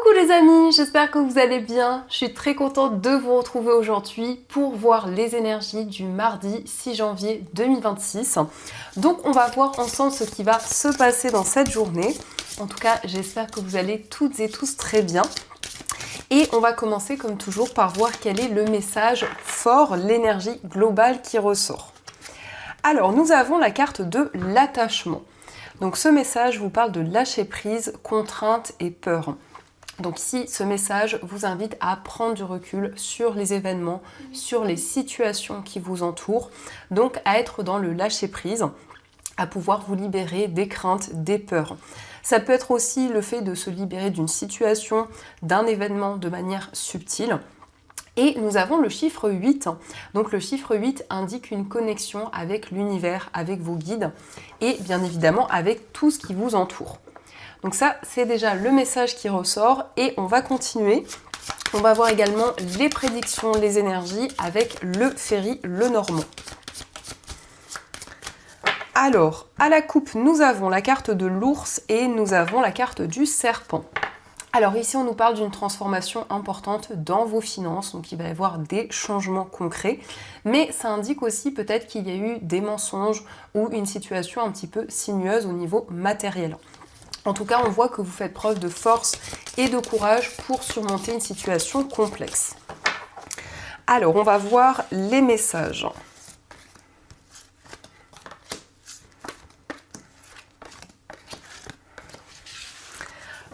Coucou les amis, j'espère que vous allez bien. Je suis très contente de vous retrouver aujourd'hui pour voir les énergies du mardi 6 janvier 2026. Donc on va voir ensemble ce qui va se passer dans cette journée. En tout cas, j'espère que vous allez toutes et tous très bien. Et on va commencer comme toujours par voir quel est le message fort, l'énergie globale qui ressort. Alors nous avons la carte de l'attachement. Donc ce message vous parle de lâcher prise, contrainte et peur. Donc ici, ce message vous invite à prendre du recul sur les événements, sur les situations qui vous entourent, donc à être dans le lâcher-prise, à pouvoir vous libérer des craintes, des peurs. Ça peut être aussi le fait de se libérer d'une situation, d'un événement de manière subtile. Et nous avons le chiffre 8. Donc le chiffre 8 indique une connexion avec l'univers, avec vos guides et bien évidemment avec tout ce qui vous entoure. Donc ça, c'est déjà le message qui ressort et on va continuer. On va voir également les prédictions, les énergies avec le Ferry Lenormand. Alors, à la coupe, nous avons la carte de l'ours et nous avons la carte du serpent. Alors ici, on nous parle d'une transformation importante dans vos finances, donc il va y avoir des changements concrets, mais ça indique aussi peut-être qu'il y a eu des mensonges ou une situation un petit peu sinueuse au niveau matériel. En tout cas, on voit que vous faites preuve de force et de courage pour surmonter une situation complexe. Alors, on va voir les messages.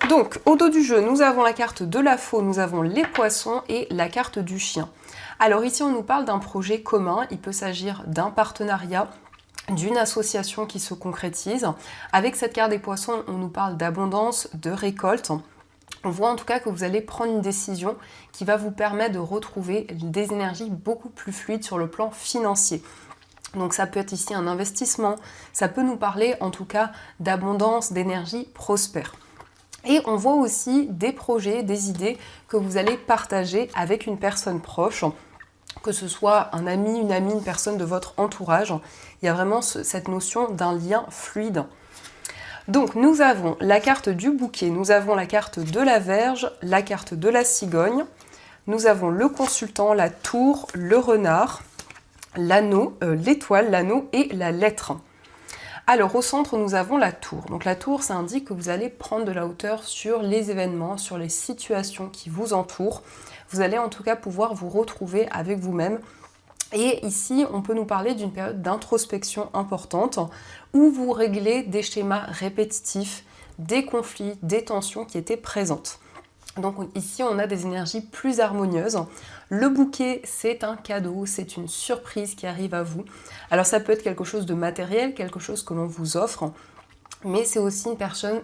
Donc, au dos du jeu, nous avons la carte de la faux, nous avons les poissons et la carte du chien. Alors ici, on nous parle d'un projet commun, il peut s'agir d'un partenariat, d'une association qui se concrétise. Avec cette carte des poissons, on nous parle d'abondance, de récolte. On voit en tout cas que vous allez prendre une décision qui va vous permettre de retrouver des énergies beaucoup plus fluides sur le plan financier. Donc ça peut être ici un investissement, ça peut nous parler en tout cas d'abondance, d'énergie prospère. Et on voit aussi des projets, des idées que vous allez partager avec une personne proche, que ce soit un ami, une personne de votre entourage. Il y a vraiment cette notion d'un lien fluide. Donc nous avons la carte du bouquet, nous avons la carte de la Vierge, la carte de la cigogne, nous avons le consultant, la tour, le renard, l'anneau, l'étoile, l'anneau et la lettre. Alors au centre, nous avons la tour. Donc la tour, ça indique que vous allez prendre de la hauteur sur les événements, sur les situations qui vous entourent. Vous allez en tout cas pouvoir vous retrouver avec vous-même. Et ici, on peut nous parler d'une période d'introspection importante où vous réglez des schémas répétitifs, des conflits, des tensions qui étaient présentes. Donc ici, on a des énergies plus harmonieuses. Le bouquet, c'est un cadeau, c'est une surprise qui arrive à vous. Alors ça peut être quelque chose de matériel, quelque chose que l'on vous offre, mais c'est aussi une personne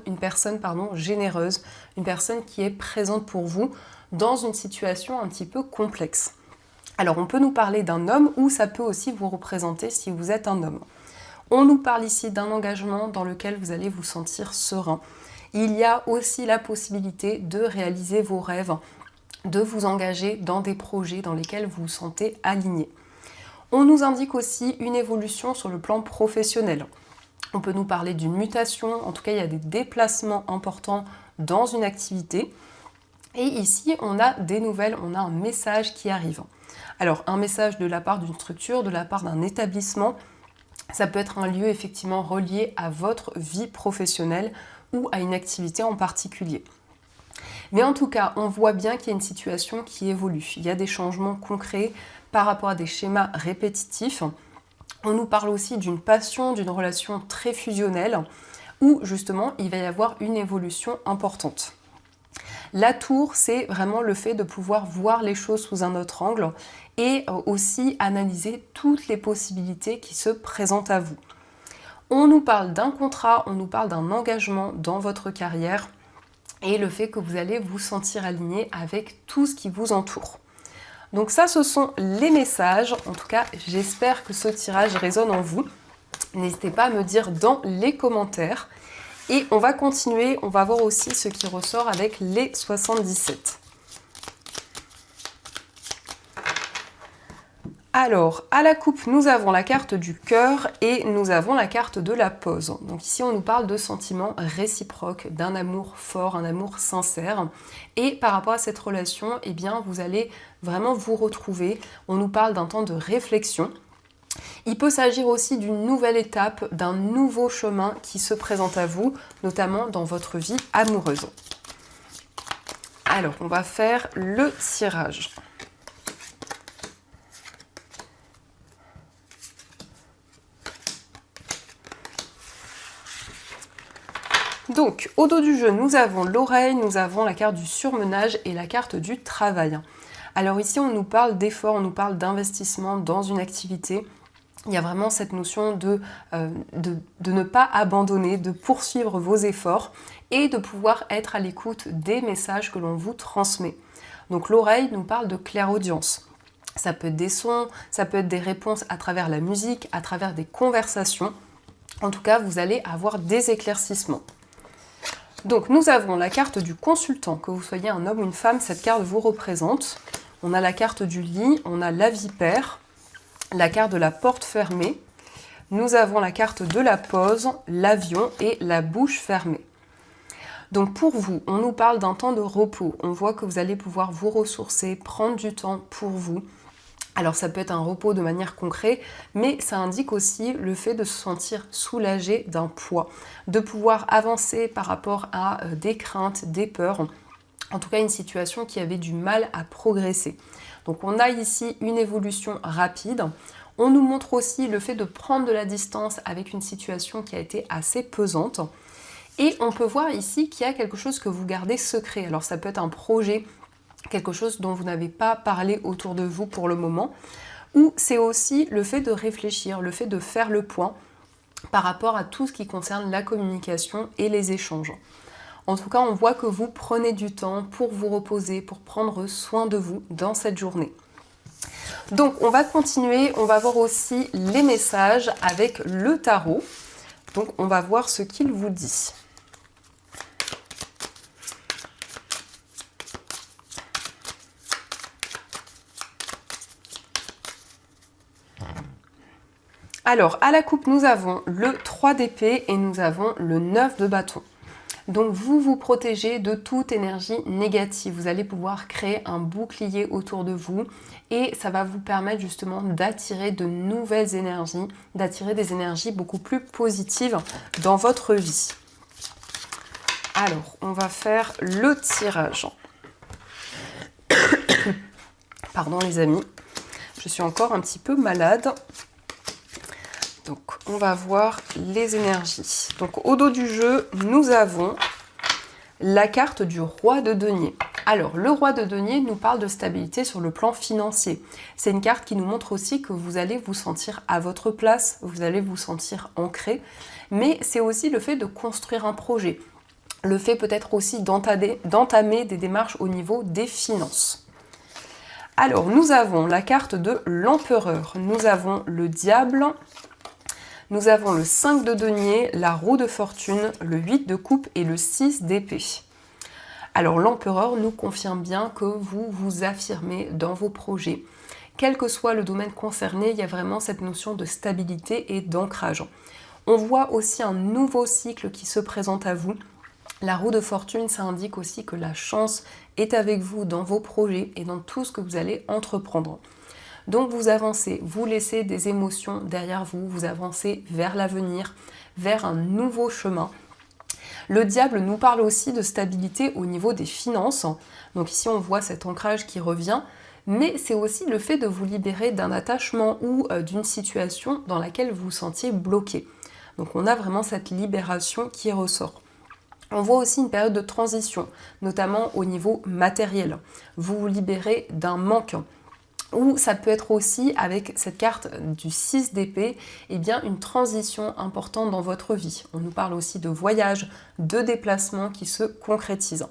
généreuse, une personne qui est présente pour vous dans une situation un petit peu complexe. Alors on peut nous parler d'un homme ou ça peut aussi vous représenter si vous êtes un homme. On nous parle ici d'un engagement dans lequel vous allez vous sentir serein. Il y a aussi la possibilité de réaliser vos rêves, de vous engager dans des projets dans lesquels vous vous sentez aligné. On nous indique aussi une évolution sur le plan professionnel. On peut nous parler d'une mutation, en tout cas il y a des déplacements importants dans une activité. Et ici on a des nouvelles, on a un message qui arrive. Alors un message de la part d'une structure, de la part d'un établissement, ça peut être un lieu effectivement relié à votre vie professionnelle ou à une activité en particulier. Mais en tout cas, on voit bien qu'il y a une situation qui évolue. Il y a des changements concrets par rapport à des schémas répétitifs. On nous parle aussi d'une passion, d'une relation très fusionnelle où justement il va y avoir une évolution importante. La tour, c'est vraiment le fait de pouvoir voir les choses sous un autre angle et aussi analyser toutes les possibilités qui se présentent à vous. On nous parle d'un contrat, on nous parle d'un engagement dans votre carrière et le fait que vous allez vous sentir aligné avec tout ce qui vous entoure. Donc ça, ce sont les messages. En tout cas, j'espère que ce tirage résonne en vous. N'hésitez pas à me dire dans les commentaires. Et on va continuer, on va voir aussi ce qui ressort avec les 77. Alors, à la coupe, nous avons la carte du cœur et nous avons la carte de la pause. Donc ici, on nous parle de sentiments réciproques, d'un amour fort, un amour sincère. Et par rapport à cette relation, eh bien, vous allez vraiment vous retrouver. On nous parle d'un temps de réflexion. Il peut s'agir aussi d'une nouvelle étape, d'un nouveau chemin qui se présente à vous, notamment dans votre vie amoureuse. Alors, on va faire le tirage. Donc, au dos du jeu, nous avons l'oreille, nous avons la carte du surmenage et la carte du travail. Alors ici, on nous parle d'effort, on nous parle d'investissement dans une activité. Il y a vraiment cette notion de ne pas abandonner, de poursuivre vos efforts et de pouvoir être à l'écoute des messages que l'on vous transmet. Donc l'oreille nous parle de clairaudience. Ça peut être des sons, ça peut être des réponses à travers la musique, à travers des conversations. En tout cas, vous allez avoir des éclaircissements. Donc nous avons la carte du consultant, que vous soyez un homme ou une femme, cette carte vous représente. On a la carte du lit, on a la vipère, la carte de la porte fermée. Nous avons la carte de la pause, l'avion et la bouche fermée. Donc pour vous, on nous parle d'un temps de repos. On voit que vous allez pouvoir vous ressourcer, prendre du temps pour vous. Alors ça peut être un repos de manière concrète, mais ça indique aussi le fait de se sentir soulagé d'un poids, de pouvoir avancer par rapport à des craintes, des peurs, en tout cas une situation qui avait du mal à progresser. Donc on a ici une évolution rapide. On nous montre aussi le fait de prendre de la distance avec une situation qui a été assez pesante. Et on peut voir ici qu'il y a quelque chose que vous gardez secret. Alors ça peut être un projet, quelque chose dont vous n'avez pas parlé autour de vous pour le moment, ou c'est aussi le fait de réfléchir, le fait de faire le point par rapport à tout ce qui concerne la communication et les échanges. En tout cas, on voit que vous prenez du temps pour vous reposer, pour prendre soin de vous dans cette journée. Donc, on va continuer, on va voir aussi les messages avec le tarot. Donc, on va voir ce qu'il vous dit. Alors, à la coupe, nous avons le 3 d'épée et nous avons le 9 de bâton. Donc, vous vous protégez de toute énergie négative. Vous allez pouvoir créer un bouclier autour de vous et ça va vous permettre justement d'attirer de nouvelles énergies, d'attirer des énergies beaucoup plus positives dans votre vie. Alors, on va faire le tirage. Pardon les amis, je suis encore un petit peu malade. Donc, on va voir les énergies. Donc, au dos du jeu, nous avons la carte du roi de denier. Alors, le roi de denier nous parle de stabilité sur le plan financier. C'est une carte qui nous montre aussi que vous allez vous sentir à votre place, vous allez vous sentir ancré, mais c'est aussi le fait de construire un projet. Le fait peut-être aussi d'entamer des démarches au niveau des finances. Alors, nous avons la carte de l'empereur, nous avons le diable. Nous avons le 5 de denier, la roue de fortune, le 8 de coupe et le 6 d'épée. Alors l'empereur nous confirme bien que vous vous affirmez dans vos projets. Quel que soit le domaine concerné, il y a vraiment cette notion de stabilité et d'ancrage. On voit aussi un nouveau cycle qui se présente à vous. La roue de fortune, ça indique aussi que la chance est avec vous dans vos projets et dans tout ce que vous allez entreprendre. Donc vous avancez, vous laissez des émotions derrière vous, vous avancez vers l'avenir, vers un nouveau chemin. Le diable nous parle aussi de stabilité au niveau des finances. Donc ici on voit cet ancrage qui revient, mais c'est aussi le fait de vous libérer d'un attachement ou d'une situation dans laquelle vous vous sentiez bloqué. Donc on a vraiment cette libération qui ressort. On voit aussi une période de transition, notamment au niveau matériel. Vous vous libérez d'un manque. Ou ça peut être aussi, avec cette carte du 6 d'épée, eh bien une transition importante dans votre vie. On nous parle aussi de voyages, de déplacements qui se concrétisent.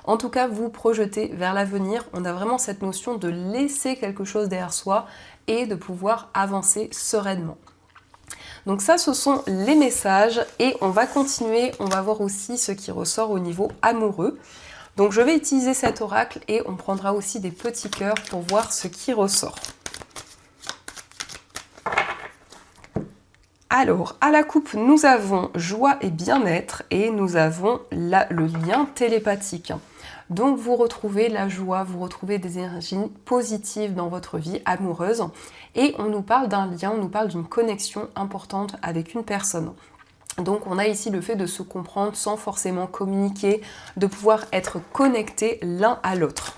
En tout cas, vous projetez vers l'avenir. On a vraiment cette notion de laisser quelque chose derrière soi et de pouvoir avancer sereinement. Donc ça, ce sont les messages et on va continuer. On va voir aussi ce qui ressort au niveau amoureux. Donc je vais utiliser cet oracle et on prendra aussi des petits cœurs pour voir ce qui ressort. Alors, à la coupe, nous avons joie et bien-être et nous avons le lien télépathique. Donc, vous retrouvez la joie, vous retrouvez des énergies positives dans votre vie amoureuse et on nous parle d'un lien, on nous parle d'une connexion importante avec une personne. Donc, on a ici le fait de se comprendre sans forcément communiquer, de pouvoir être connectés l'un à l'autre.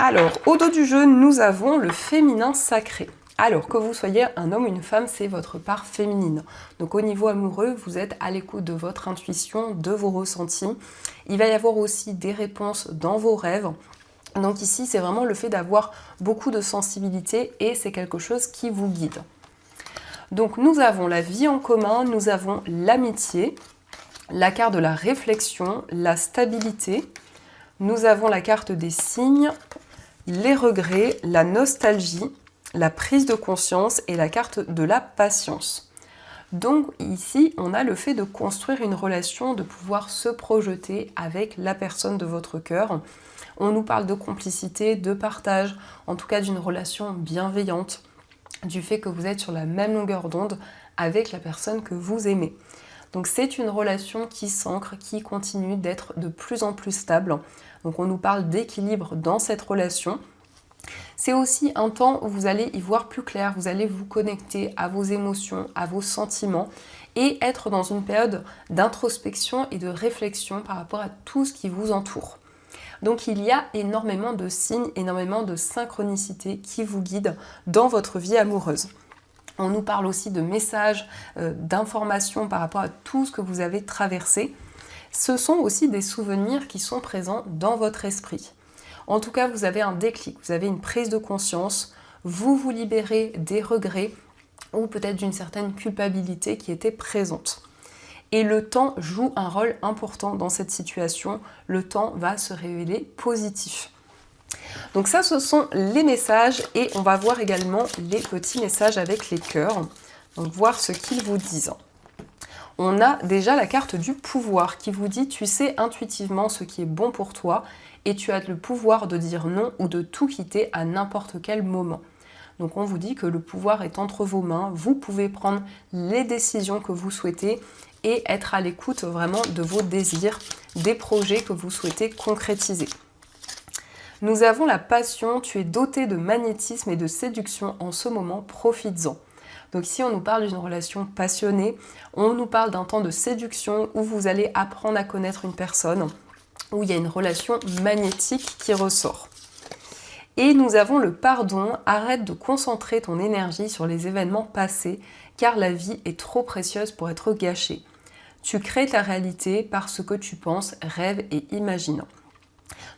Alors, au dos du jeu, nous avons le féminin sacré. Alors, que vous soyez un homme ou une femme, c'est votre part féminine. Donc, au niveau amoureux, vous êtes à l'écoute de votre intuition, de vos ressentis. Il va y avoir aussi des réponses dans vos rêves. Donc ici, c'est vraiment le fait d'avoir beaucoup de sensibilité et c'est quelque chose qui vous guide. Donc, nous avons la vie en commun, nous avons l'amitié, la carte de la réflexion, la stabilité. Nous avons la carte des signes, les regrets, la nostalgie, la prise de conscience et la carte de la patience. Donc ici, on a le fait de construire une relation, de pouvoir se projeter avec la personne de votre cœur. On nous parle de complicité, de partage, en tout cas d'une relation bienveillante, du fait que vous êtes sur la même longueur d'onde avec la personne que vous aimez. Donc c'est une relation qui s'ancre, qui continue d'être de plus en plus stable. Donc on nous parle d'équilibre dans cette relation. C'est aussi un temps où vous allez y voir plus clair, vous allez vous connecter à vos émotions, à vos sentiments et être dans une période d'introspection et de réflexion par rapport à tout ce qui vous entoure. Donc il y a énormément de signes, énormément de synchronicité qui vous guident dans votre vie amoureuse. On nous parle aussi de messages, d'informations par rapport à tout ce que vous avez traversé. Ce sont aussi des souvenirs qui sont présents dans votre esprit. En tout cas, vous avez un déclic, vous avez une prise de conscience, vous vous libérez des regrets ou peut-être d'une certaine culpabilité qui était présente. Et le temps joue un rôle important dans cette situation. Le temps va se révéler positif. Donc ça, ce sont les messages et on va voir également les petits messages avec les cœurs. Donc voir ce qu'ils vous disent. On a déjà la carte du pouvoir qui vous dit tu sais intuitivement ce qui est bon pour toi et tu as le pouvoir de dire non ou de tout quitter à n'importe quel moment. Donc on vous dit que le pouvoir est entre vos mains, vous pouvez prendre les décisions que vous souhaitez et être à l'écoute vraiment de vos désirs, des projets que vous souhaitez concrétiser. Nous avons la passion, tu es doté de magnétisme et de séduction en ce moment, profites-en. Donc ici, on nous parle d'une relation passionnée, on nous parle d'un temps de séduction où vous allez apprendre à connaître une personne, où il y a une relation magnétique qui ressort. Et nous avons le pardon, arrête de concentrer ton énergie sur les événements passés, car la vie est trop précieuse pour être gâchée. Tu crées ta réalité par ce que tu penses, rêves et imagines.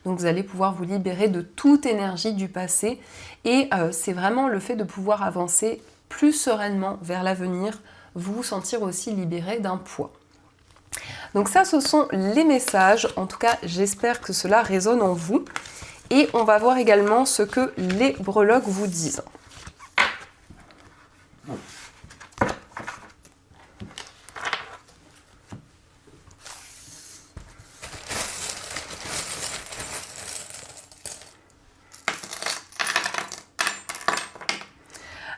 Donc vous allez pouvoir vous libérer de toute énergie du passé et c'est vraiment le fait de pouvoir avancer plus sereinement vers l'avenir, vous sentir aussi libéré d'un poids. Donc ça, ce sont les messages. En tout cas, j'espère que cela résonne en vous. Et on va voir également ce que les breloques vous disent.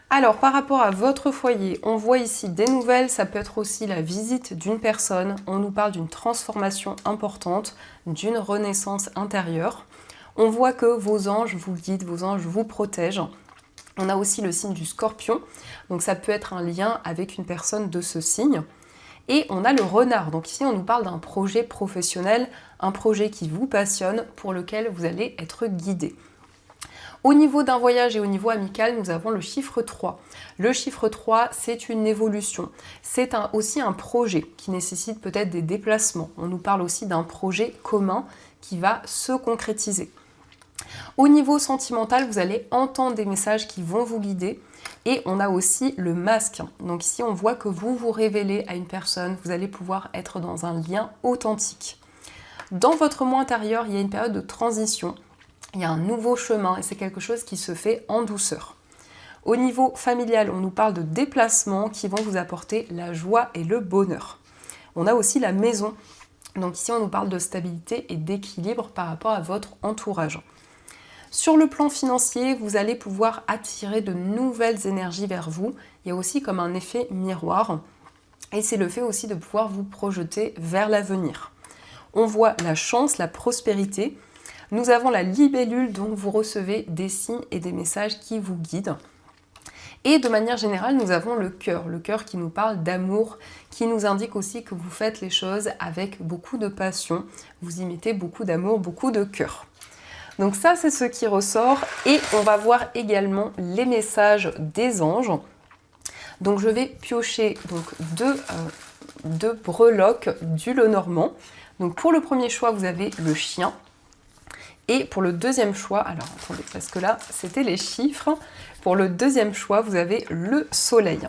Alors, par rapport à votre foyer, on voit ici des nouvelles, ça peut être aussi la visite d'une personne. On nous parle d'une transformation importante, d'une renaissance intérieure. On voit que vos anges vous guident, vos anges vous protègent. On a aussi le signe du Scorpion, donc ça peut être un lien avec une personne de ce signe. Et on a le renard, donc ici on nous parle d'un projet professionnel, un projet qui vous passionne, pour lequel vous allez être guidé. Au niveau d'un voyage et au niveau amical, nous avons le chiffre 3. Le chiffre 3, c'est une évolution. C'est aussi un projet qui nécessite peut-être des déplacements. On nous parle aussi d'un projet commun qui va se concrétiser. Au niveau sentimental, vous allez entendre des messages qui vont vous guider. Et on a aussi le masque. Donc ici, on voit que vous vous révélez à une personne. Vous allez pouvoir être dans un lien authentique. Dans votre moi intérieur, il y a une période de transition. Il y a un nouveau chemin et c'est quelque chose qui se fait en douceur. Au niveau familial, on nous parle de déplacements qui vont vous apporter la joie et le bonheur. On a aussi la maison. Donc ici, on nous parle de stabilité et d'équilibre par rapport à votre entourage. Sur le plan financier, vous allez pouvoir attirer de nouvelles énergies vers vous. Il y a aussi comme un effet miroir. Et c'est le fait aussi de pouvoir vous projeter vers l'avenir. On voit la chance, la prospérité. Nous avons la libellule, donc vous recevez des signes et des messages qui vous guident. Et de manière générale, nous avons le cœur qui nous parle d'amour, qui nous indique aussi que vous faites les choses avec beaucoup de passion. Vous y mettez beaucoup d'amour, beaucoup de cœur. Donc ça, c'est ce qui ressort. Et on va voir également les messages des anges. Donc je vais piocher donc deux breloques du Lenormand. Donc pour le premier choix, vous avez le chien. Et pour le deuxième choix, alors attendez, parce que là, c'était les chiffres. Pour le deuxième choix, vous avez le soleil.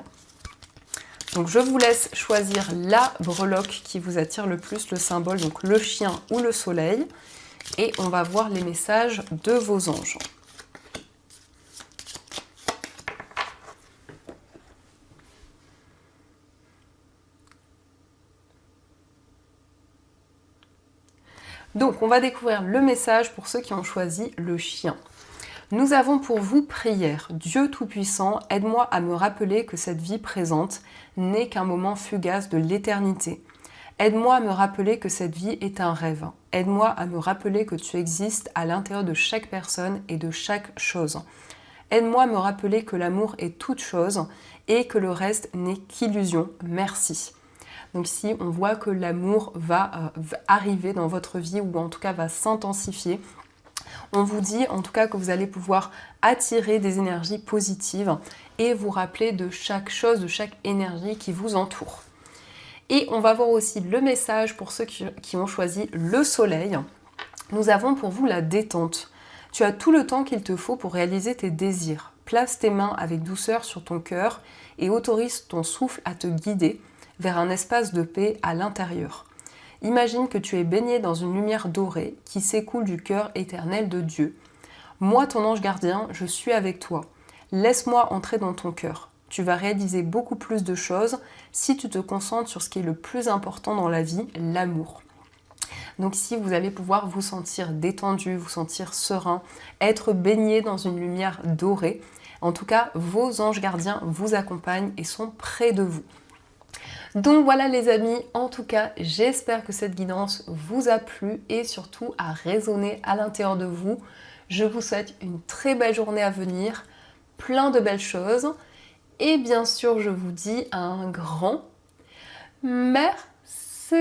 Donc je vous laisse choisir la breloque qui vous attire le plus, le symbole, donc le chien ou le soleil. Et on va voir les messages de vos anges. Donc, on va découvrir le message pour ceux qui ont choisi le chien. Nous avons pour vous prière. Dieu Tout-Puissant, aide-moi à me rappeler que cette vie présente n'est qu'un moment fugace de l'éternité. Aide-moi à me rappeler que cette vie est un rêve. Aide-moi à me rappeler que tu existes à l'intérieur de chaque personne et de chaque chose. Aide-moi à me rappeler que l'amour est toute chose et que le reste n'est qu'illusion. Merci. Donc ici, on voit que l'amour va arriver dans votre vie ou en tout cas va s'intensifier. On vous dit en tout cas que vous allez pouvoir attirer des énergies positives et vous rappeler de chaque chose, de chaque énergie qui vous entoure. Et on va voir aussi le message pour ceux qui ont choisi le soleil. Nous avons pour vous la détente. Tu as tout le temps qu'il te faut pour réaliser tes désirs. Place tes mains avec douceur sur ton cœur et autorise ton souffle à te guider vers un espace de paix à l'intérieur. Imagine que tu es baigné dans une lumière dorée qui s'écoule du cœur éternel de Dieu. Moi, ton ange gardien, je suis avec toi. Laisse-moi entrer dans ton cœur. Tu vas réaliser beaucoup plus de choses si tu te concentres sur ce qui est le plus important dans la vie, l'amour. Donc ici, vous allez pouvoir vous sentir détendu, vous sentir serein, être baigné dans une lumière dorée. En tout cas, vos anges gardiens vous accompagnent et sont près de vous. Donc voilà les amis, en tout cas, j'espère que cette guidance vous a plu et surtout a résonné à l'intérieur de vous. Je vous souhaite une très belle journée à venir, plein de belles choses. Et bien sûr, je vous dis un grand merci.